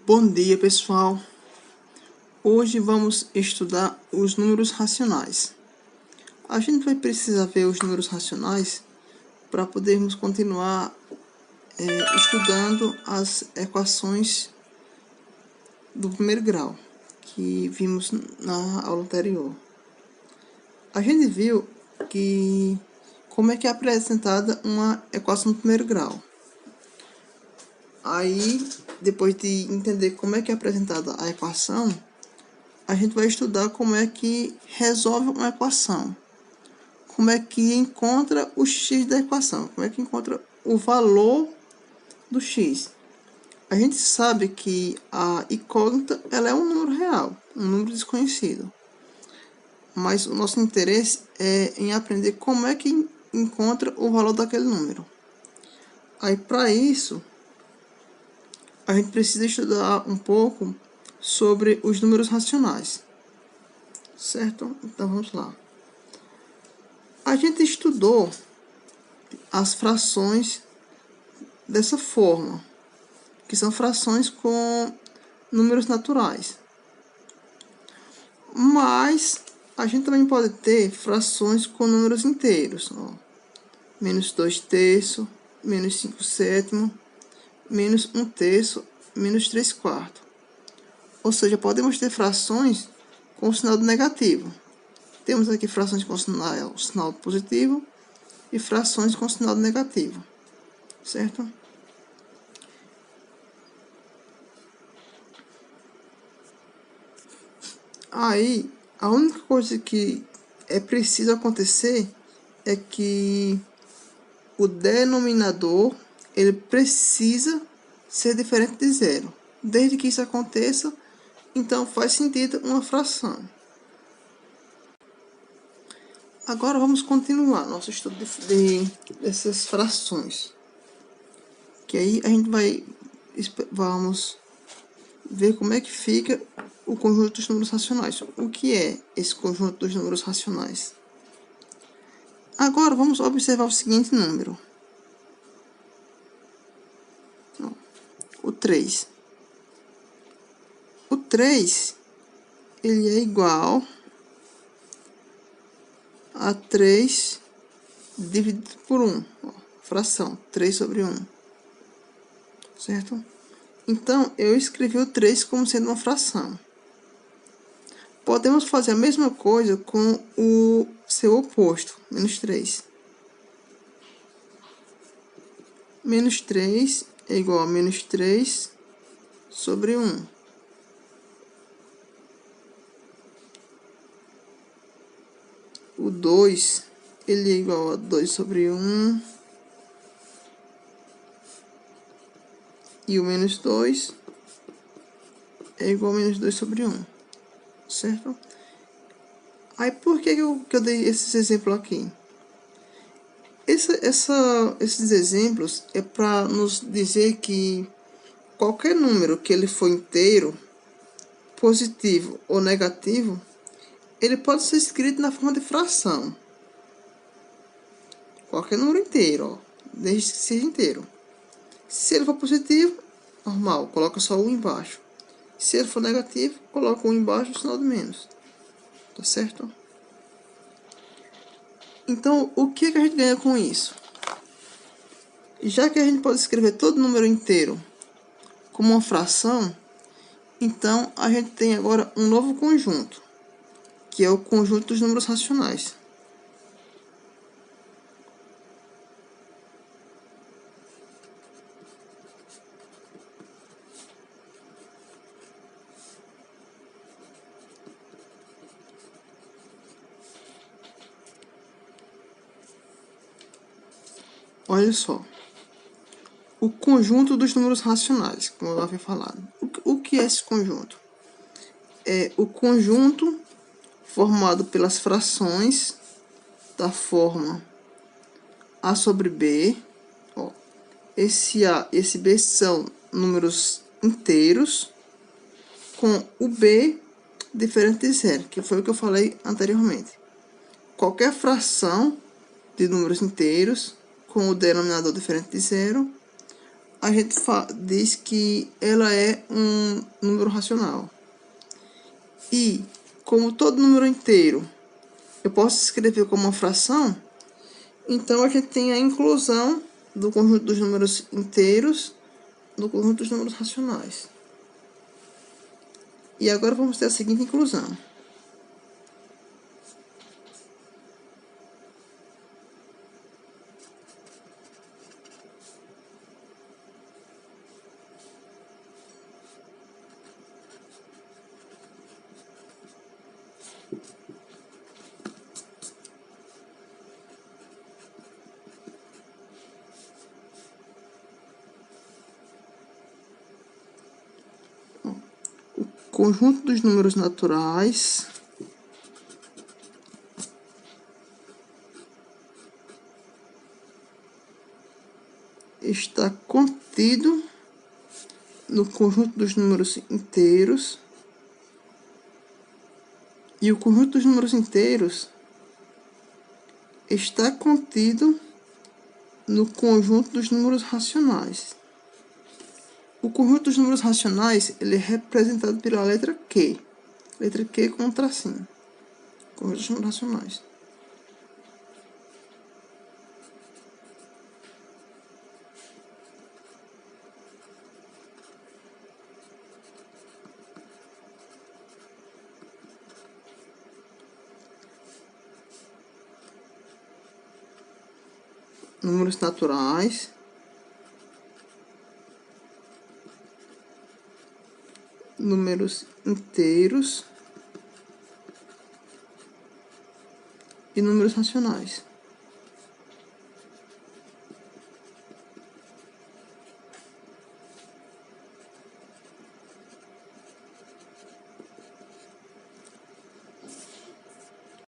Bom dia, pessoal. Hoje vamos estudar os números racionais. A gente vai precisar ver os números racionais para podermos continuar estudando as equações do primeiro grau que vimos na aula anterior. A gente viu que como é que é apresentada uma equação do primeiro grau. Aí, depois de entender como é que é apresentada a equação, a gente vai estudar como é que resolve uma equação. Como é que encontra o x da equação. Como é que encontra o valor do x. A gente sabe que a incógnita ela é um número real, um número desconhecido. Mas o nosso interesse é em aprender como é que encontra o valor daquele número. Aí, para isso, a gente precisa estudar um pouco sobre os números racionais, certo? Então, vamos lá. A gente estudou as frações dessa forma, que são frações com números naturais. Mas a gente também pode ter frações com números inteiros. Ó. Menos 2/3, menos 5/7, menos 1/3, menos 3/4. Ou seja, podemos ter frações com sinal negativo. Temos aqui frações com sinal positivo e frações com sinal negativo, certo? Aí, a única coisa que é preciso acontecer é que o denominador ele precisa ser diferente de zero. Desde que isso aconteça, então faz sentido uma fração. Agora vamos continuar nosso estudo dessas frações. Que aí a gente vamos ver como é que fica o conjunto dos números racionais. O que é esse conjunto dos números racionais? Agora vamos observar o seguinte número. O 3. O 3, ele é igual a 3 dividido por 1. Ó, fração, 3/1. Certo? Então, eu escrevi o 3 como sendo uma fração. Podemos fazer a mesma coisa com o seu oposto, menos 3. Menos 3 é igual a menos 3/1. O 2, ele é igual a 2/1. E o menos 2 é igual a menos 2/1. Certo? Aí, por que eu dei esses exemplos aqui? Esses exemplos é para nos dizer que qualquer número que ele for inteiro, positivo ou negativo, ele pode ser escrito na forma de fração. Qualquer número inteiro, ó, desde que seja inteiro. Se ele for positivo, normal, coloca só 1 embaixo. Se ele for negativo, coloca 1 embaixo e o sinal de menos. Tá certo? Então, o que a gente ganha com isso? Já que a gente pode escrever todo número inteiro como uma fração, então a gente tem agora um novo conjunto, que é o conjunto dos números racionais. Olha só. O conjunto dos números racionais, como eu havia falado. O que é esse conjunto? É o conjunto formado pelas frações da forma A sobre B. Ó, esse A e esse B são números inteiros com o B diferente de zero, que foi o que eu falei anteriormente. Qualquer fração de números inteiros com o denominador diferente de zero, a gente diz que ela é um número racional. E, como todo número inteiro eu posso escrever como uma fração, então a gente tem a inclusão do conjunto dos números inteiros no conjunto dos números racionais. E agora vamos ter a seguinte inclusão. O conjunto dos números naturais está contido no conjunto dos números inteiros, e o conjunto dos números inteiros está contido no conjunto dos números racionais. O conjunto dos números racionais ele é representado pela letra Q. Letra Q com um tracinho. Conjunto dos números racionais. Números naturais. Números inteiros e números racionais.